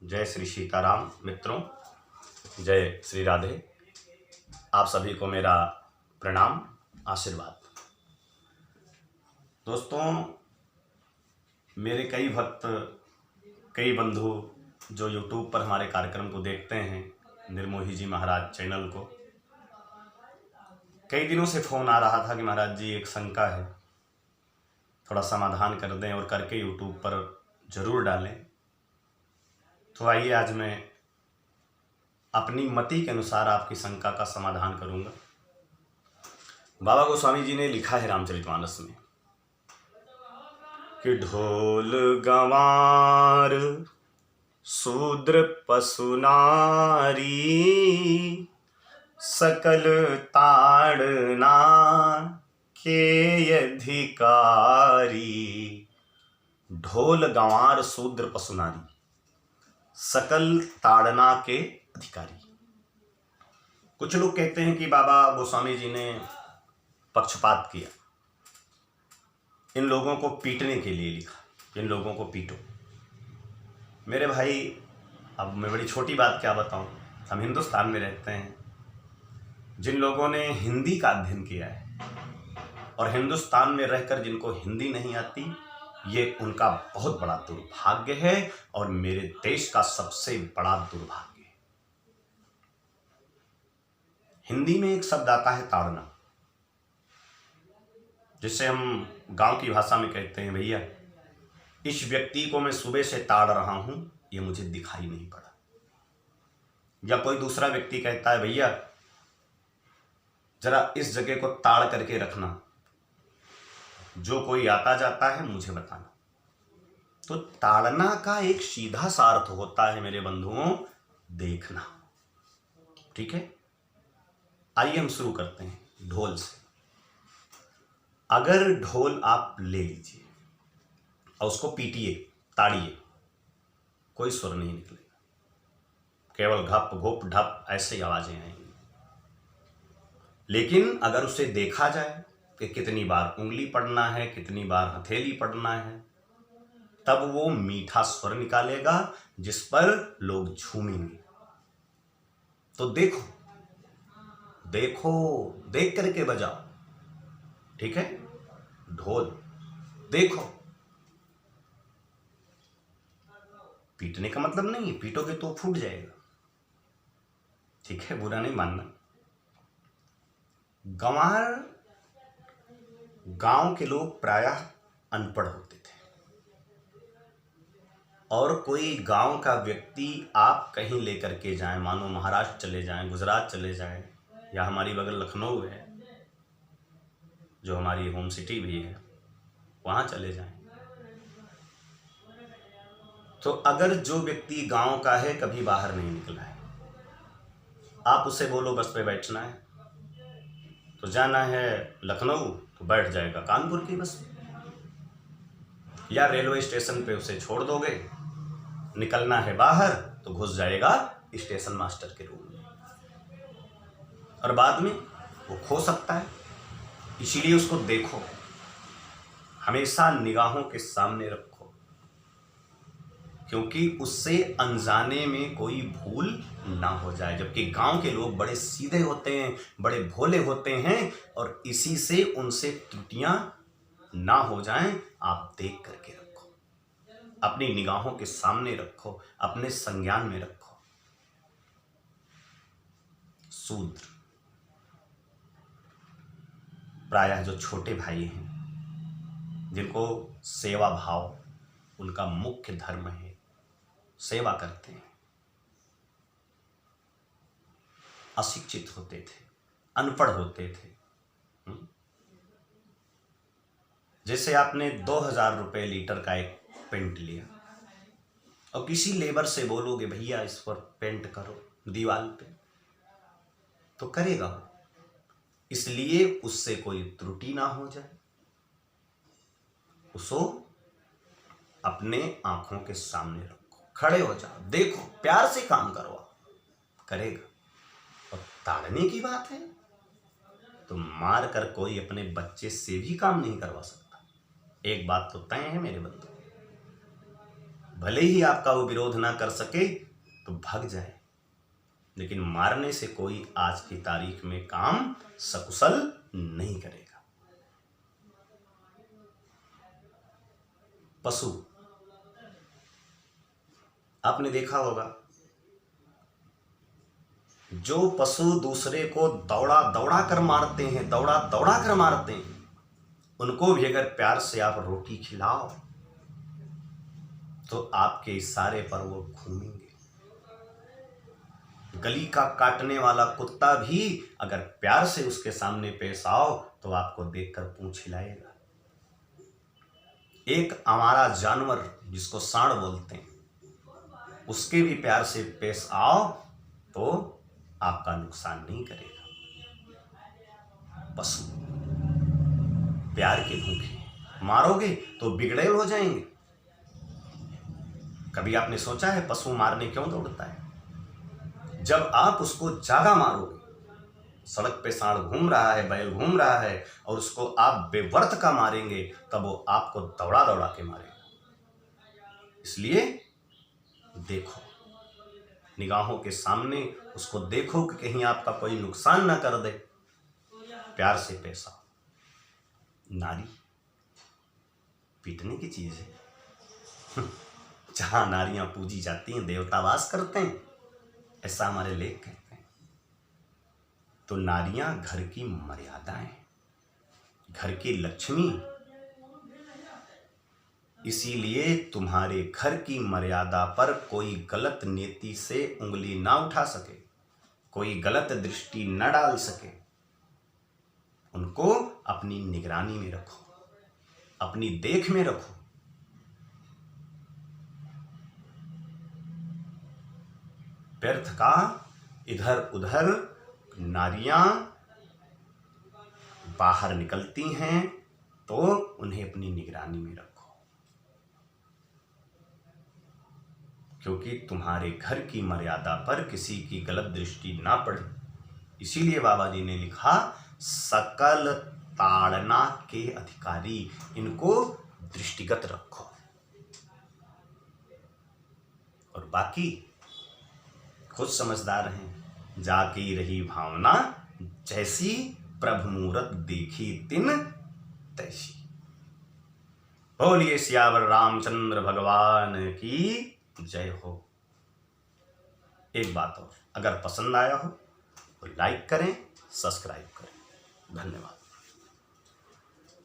जय श्री सीताराम मित्रों, जय श्री राधे। आप सभी को मेरा प्रणाम, आशीर्वाद। दोस्तों, मेरे कई भक्त, कई बंधु जो YouTube पर हमारे कार्यक्रम को देखते हैं, निर्मोही जी महाराज चैनल को, कई दिनों से फ़ोन आ रहा था कि महाराज जी एक शंका है, थोड़ा समाधान कर दें और करके YouTube पर ज़रूर डालें। तो आइए आज मैं अपनी मति के अनुसार आपकी शंका का समाधान करूंगा। बाबा गोस्वामी जी ने लिखा है रामचरितमानस में कि ढोल गंवार शूद्र पशु नारी सकल ताड़ना के अधिकारी। ढोल गंवार शूद्र पशु नारी सकल ताड़ना के अधिकारी। कुछ लोग कहते हैं कि बाबा गोस्वामी जी ने पक्षपात किया, इन लोगों को पीटने के लिए लिखा, इन लोगों को पीटो। मेरे भाई, अब मैं बड़ी छोटी बात क्या बताऊं, हम हिंदुस्तान में रहते हैं। जिन लोगों ने हिंदी का अध्ययन किया है और हिंदुस्तान में रहकर जिनको हिंदी नहीं आती, ये उनका बहुत बड़ा दुर्भाग्य है और मेरे देश का सबसे बड़ा दुर्भाग्य है। हिंदी में एक शब्द आता है ताड़ना, जिसे हम गांव की भाषा में कहते हैं, भैया इस व्यक्ति को मैं सुबह से ताड़ रहा हूं, ये मुझे दिखाई नहीं पड़ा। या कोई दूसरा व्यक्ति कहता है, भैया जरा इस जगह को ताड़ करके रखना, जो कोई आता जाता है मुझे बताना। तो ताड़ना का एक सीधा सा अर्थ होता है मेरे बंधुओं, देखना। ठीक है, आइए हम शुरू करते हैं ढोल से। अगर ढोल आप ले लीजिए और उसको पीटिए, ताड़िए, कोई सुर नहीं निकलेगा, केवल घप घोप ढप ऐसे आवाजें आएंगी। लेकिन अगर उसे देखा जाए कि कितनी बार उंगली पड़ना है, कितनी बार हथेली पड़ना है, तब वो मीठा स्वर निकालेगा जिस पर लोग झूमेंगे। तो देखो देखो, देख करके बजाओ। ठीक है, ढोल देखो। पीटने का मतलब नहीं है, पीटोगे तो फूट जाएगा। ठीक है, बुरा नहीं मानना। गंवार, गांव के लोग प्रायः अनपढ़ होते थे और कोई गांव का व्यक्ति आप कहीं लेकर के जाएं, मानो महाराष्ट्र चले जाएं, गुजरात चले जाएं, या हमारी बगल लखनऊ है जो हमारी होम सिटी भी है, वहां चले जाएं, तो अगर जो व्यक्ति गांव का है, कभी बाहर नहीं निकला है, आप उससे बोलो बस पे बैठना है, तो जाना है लखनऊ तो बैठ जाएगा कानपुर की बस, या रेलवे स्टेशन पे उसे छोड़ दोगे, निकलना है बाहर तो घुस जाएगा स्टेशन मास्टर के रूम में, और बाद में वो खो सकता है। इसीलिए उसको देखो, हमेशा निगाहों के सामने रखो, क्योंकि उससे अनजाने में कोई भूल ना हो जाए। जबकि गांव के लोग बड़े सीधे होते हैं, बड़े भोले होते हैं, और इसी से उनसे त्रुटियां ना हो जाएं, आप देख करके रखो, अपनी निगाहों के सामने रखो, अपने संज्ञान में रखो। शूद्र प्रायः जो छोटे भाई हैं, जिनको सेवा भाव उनका मुख्य धर्म है, सेवा करते हैं, अशिक्षित होते थे, अनपढ़ होते थे। जैसे आपने 2000 रुपये लीटर का एक पेंट लिया और किसी लेबर से बोलोगे भैया इस पर पेंट करो दीवार पे, तो करेगा वो, इसलिए उससे कोई त्रुटि ना हो जाए, उसको अपने आंखों के सामने रखो, खड़े हो जाओ, देखो, प्यार से काम करवाओ, करेगा। और ताड़ने की बात है तो मार कर कोई अपने बच्चे से भी काम नहीं करवा सकता। एक बात तो तय है मेरे बंधु, भले ही आपका वो विरोध ना कर सके तो भाग जाए, लेकिन मारने से कोई आज की तारीख में काम सकुशल नहीं करेगा। पशु, आपने देखा होगा, जो पशु दूसरे को दौड़ा दौड़ा कर मारते हैं, दौड़ा दौड़ा कर मारते हैं, उनको भी अगर प्यार से आप रोटी खिलाओ तो आपके इशारे पर वो घूमेंगे। गली का काटने वाला कुत्ता भी अगर प्यार से उसके सामने पेश आओ तो आपको देखकर पूंछ हिलाएगा। एक आवारा जानवर जिसको सांड बोलते हैं, उसके भी प्यार से पेश आओ तो आपका नुकसान नहीं करेगा। पशु प्यार के भूखे, मारोगे तो बिगड़ैल हो जाएंगे। कभी आपने सोचा है पशु मारने क्यों दौड़ता है? जब आप उसको जागा मारोगे, सड़क पे सांड घूम रहा है, बैल घूम रहा है, और उसको आप बेवर्थ का मारेंगे, तब वो आपको दौड़ा दौड़ा के मारेगा। इसलिए देखो, निगाहों के सामने उसको देखो कि कहीं आपका कोई नुकसान ना कर दे। प्यार से पेश आओ। नारी पीटने की चीज है। जहां नारियां पूजी जाती हैं, देवता वास करते हैं, ऐसा हमारे लेख कहते हैं। तो नारियां घर की मर्यादाएं, घर की लक्ष्मी, इसीलिए तुम्हारे घर की मर्यादा पर कोई गलत नीति से उंगली ना उठा सके, कोई गलत दृष्टि न डाल सके। उनको अपनी निगरानी में रखो, अपनी देख में रखो। व्यर्थ का इधर उधर नारियां बाहर निकलती हैं तो उन्हें अपनी निगरानी में रखो, क्योंकि तुम्हारे घर की मर्यादा पर किसी की गलत दृष्टि ना पड़े। इसीलिए बाबा जी ने लिखा, सकल ताड़ना के अधिकारी, इनको दृष्टिगत रखो। और बाकी खुद समझदार हैं। जाकी रही भावना, जैसी प्रभु मूरत देखी तिन तैसी। बोलिए सियावर रामचंद्र भगवान की जय हो। एक बात और, अगर पसंद आया हो तो लाइक करें, सब्सक्राइब करें। धन्यवाद।